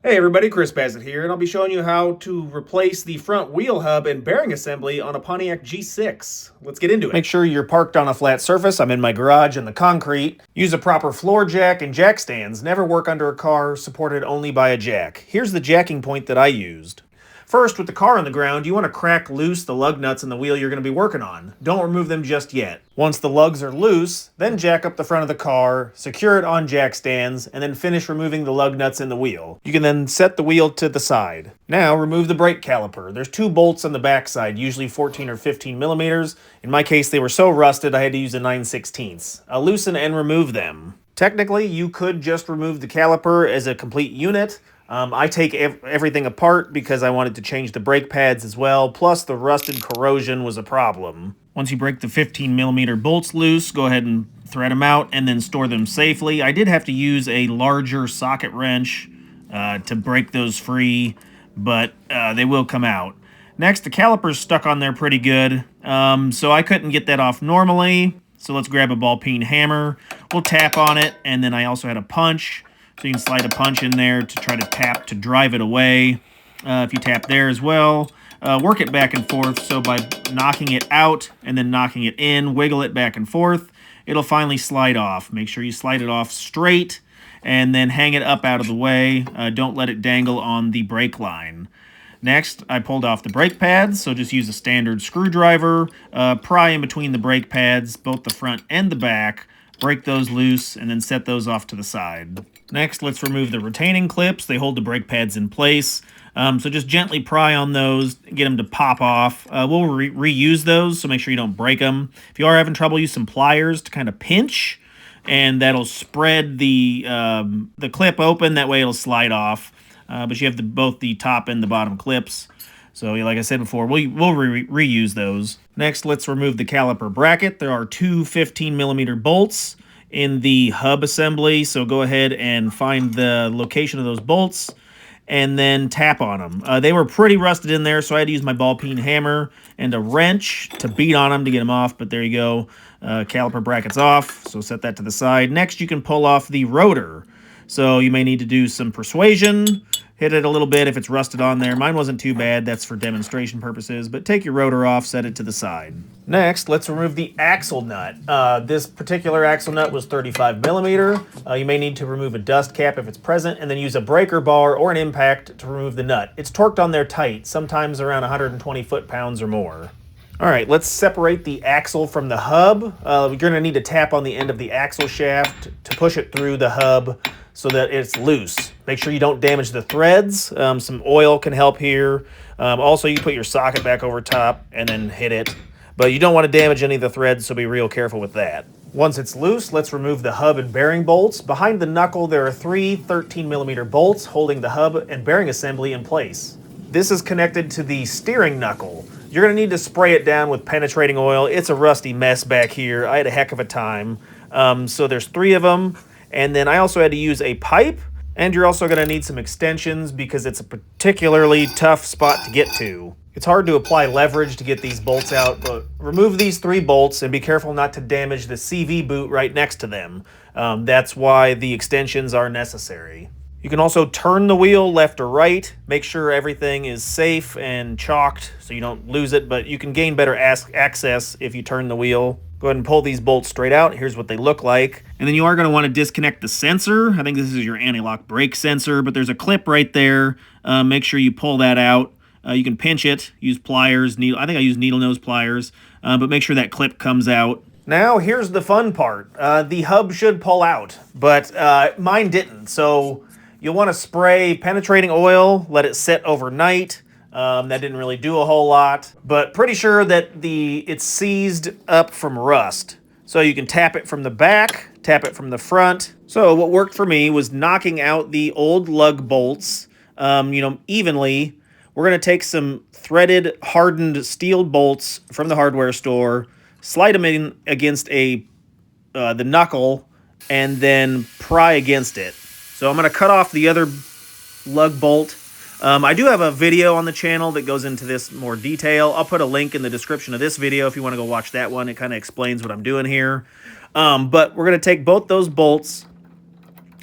Hey everybody, Chris Bassett here, and I'll be showing you how to replace the front wheel hub and bearing assembly on a Pontiac G6. Let's get into it. Make sure you're parked on a flat surface. I'm in my garage in the concrete. Use a proper floor jack and jack stands. Never work under a car supported only by a jack. Here's the jacking point that I used. First, with the car on the ground, you want to crack loose the lug nuts in the wheel you're going to be working on. Don't remove them just yet. Once the lugs are loose, then jack up the front of the car, secure it on jack stands, and then finish removing the lug nuts in the wheel. You can then set the wheel to the side. Now, remove the brake caliper. There's two bolts on the backside, usually 14 or 15 millimeters. In my case, they were so rusted I had to use a 9/16. I'll loosen and remove them. Technically, you could just remove the caliper as a complete unit. I take everything apart because I wanted to change the brake pads as well, plus the rusted corrosion was a problem. Once you break the 15 millimeter bolts loose, go ahead and thread them out and then store them safely. I did have to use a larger socket wrench to break those free, but they will come out. Next, the caliper's stuck on there pretty good, so I couldn't get that off normally. So let's grab a ball peen hammer. We'll tap on it, and then I also had a punch. So you can slide a punch in there to try to tap to drive it away. If you tap there as well, work it back and forth. So by knocking it out and then knocking it in, wiggle it back and forth, it'll finally slide off. Make sure you slide it off straight and then hang it up out of the way. Don't let it dangle on the brake line. Next, I pulled off the brake pads, so just use a standard screwdriver, pry in between the brake pads, both the front and the back, break those loose, and then set those off to the side. Next, let's remove the retaining clips. They hold the brake pads in place. So just gently pry on those, get them to pop off. We'll reuse those, so make sure you don't break them. If you are having trouble, use some pliers to kind of pinch, and that'll spread the clip open. That way it'll slide off. But you have both the top and the bottom clips. So like I said before, we'll reuse those. Next, let's remove the caliper bracket. There are two 15 millimeter bolts in the hub assembly, so go ahead and find the location of those bolts and then tap on them. They were pretty rusted in there, so I had to use my ball peen hammer and a wrench to beat on them to get them off, but there you go. Caliper bracket's off, so set that to the side. Next, you can pull off the rotor. So you may need to do some persuasion, hit it a little bit if it's rusted on there. Mine wasn't too bad, that's for demonstration purposes, but take your rotor off, set it to the side. Next, let's remove the axle nut. This particular axle nut was 35 millimeter. You may need to remove a dust cap if it's present, and then use a breaker bar or an impact to remove the nut. It's torqued on there tight, sometimes around 120 foot-pounds or more. All right, let's separate the axle from the hub. You're gonna need to tap on the end of the axle shaft to push it through the hub so that it's loose. Make sure you don't damage the threads. Some oil can help here. Also, you put your socket back over top and then hit it. But you don't want to damage any of the threads, so be real careful with that. Once it's loose, let's remove the hub and bearing bolts. Behind the knuckle, there are three 13 millimeter bolts holding the hub and bearing assembly in place. This is connected to the steering knuckle. You're going to need to spray it down with penetrating oil. It's a rusty mess back here. I had a heck of a time. So there's three of them. And then I also had to use a pipe. And you're also going to need some extensions because it's a particularly tough spot to get to. It's hard to apply leverage to get these bolts out, but remove these three bolts and be careful not to damage the CV boot right next to them. That's why the extensions are necessary. You can also turn the wheel left or right, make sure everything is safe and chalked so you don't lose it, but you can gain better access if you turn the wheel. Go ahead and pull these bolts straight out. Here's what they look like. And then you are going to want to disconnect the sensor. I think this is your anti-lock brake sensor, but there's a clip right there. Make sure you pull that out. You can pinch it, use pliers, needle. I think I use needle nose pliers, but make sure that clip comes out. Now, here's the fun part. The hub should pull out, but mine didn't. So you'll want to spray penetrating oil, let it sit overnight. That didn't really do a whole lot, but pretty sure that it's seized up from rust. So you can tap it from the back, tap it from the front. So what worked for me was knocking out the old lug bolts, evenly. We're going to take some threaded, hardened steel bolts from the hardware store, slide them in against the knuckle, and then pry against it. So I'm going to cut off the other lug bolt. I do have a video on the channel that goes into this more detail. I'll put a link in the description of this video if you want to go watch that one. It kind of explains what I'm doing here. But we're going to take both those bolts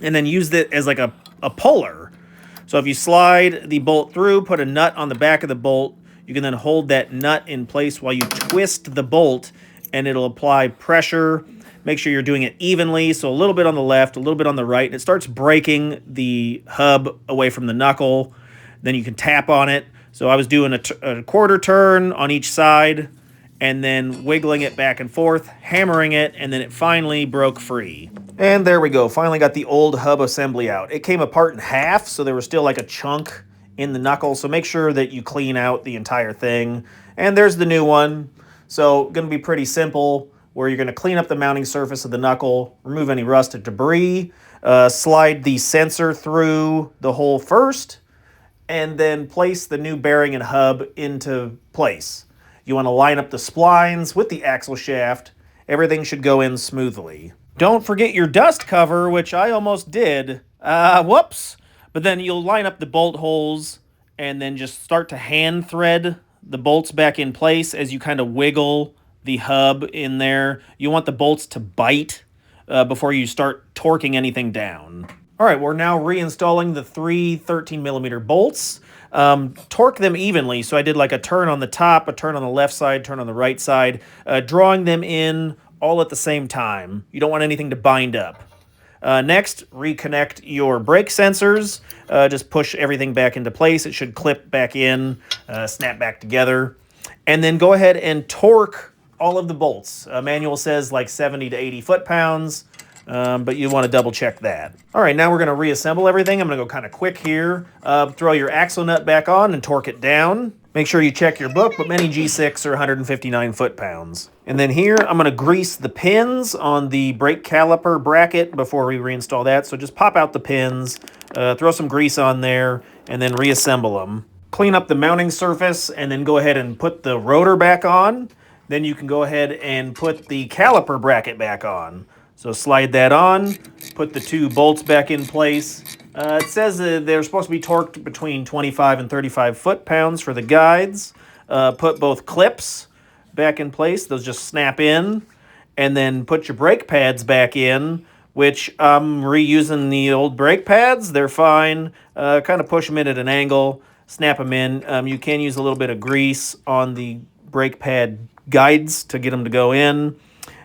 and then use it as like a puller. So if you slide the bolt through, put a nut on the back of the bolt, you can then hold that nut in place while you twist the bolt, and it'll apply pressure. Make sure you're doing it evenly, so a little bit on the left, a little bit on the right, and it starts breaking the hub away from the knuckle. Then you can tap on it. So I was doing a quarter turn on each side, and then wiggling it back and forth, hammering it, and then it finally broke free. And there we go, finally got the old hub assembly out. It came apart in half, so there was still like a chunk in the knuckle, so make sure that you clean out the entire thing. And there's the new one. So gonna be pretty simple, where you're gonna clean up the mounting surface of the knuckle, remove any rust or debris, slide the sensor through the hole first, and then place the new bearing and hub into place. You want to line up the splines with the axle shaft. Everything should go in smoothly. Don't forget your dust cover, which I almost did. Whoops. But then you'll line up the bolt holes and then just start to hand thread the bolts back in place as you kind of wiggle the hub in there. You want the bolts to bite before you start torquing anything down. All right, we're now reinstalling the three 13mm bolts. Torque them evenly, so I did like a turn on the top, a turn on the left side, turn on the right side, drawing them in all at the same time. You don't want anything to bind up. Next, reconnect your brake sensors. Just push everything back into place. It should clip back in, snap back together. And then go ahead and torque all of the bolts. Manual says like 70 to 80 foot-pounds. But you want to double check that. All right, now we're going to reassemble everything. I'm going to go kind of quick here. Throw your axle nut back on and torque it down. Make sure you check your book, but many G6 are 159 foot-pounds. And then here, I'm going to grease the pins on the brake caliper bracket before we reinstall that. So just pop out the pins, throw some grease on there, and then reassemble them. Clean up the mounting surface, and then go ahead and put the rotor back on. Then you can go ahead and put the caliper bracket back on. So slide that on, put the two bolts back in place. It says they're supposed to be torqued between 25 and 35 foot-pounds for the guides. Put both clips back in place. Those just snap in. And then put your brake pads back in, which I'm reusing the old brake pads. They're fine. Kind of push them in at an angle, snap them in. You can use a little bit of grease on the brake pad guides to get them to go in.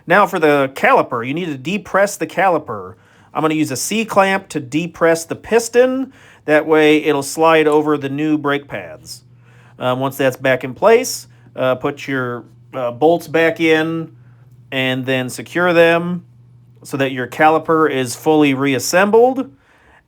Now for the caliper, you need to depress the caliper. I'm going to use a C-clamp to depress the piston. That way it'll slide over the new brake pads. Once that's back in place, put your bolts back in and then secure them so that your caliper is fully reassembled.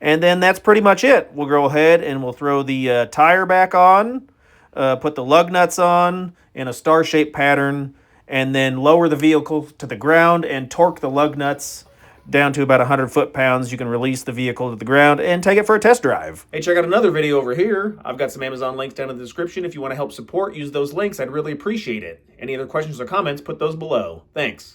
And then that's pretty much it. We'll go ahead and we'll throw the tire back on, put the lug nuts on in a star-shaped pattern, and then lower the vehicle to the ground and torque the lug nuts down to about 100 foot-pounds. You can release the vehicle to the ground and take it for a test drive. Hey, check out another video over here. I've got some Amazon links down in the description. If you want to help support, use those links. I'd really appreciate it. Any other questions or comments, put those below. Thanks.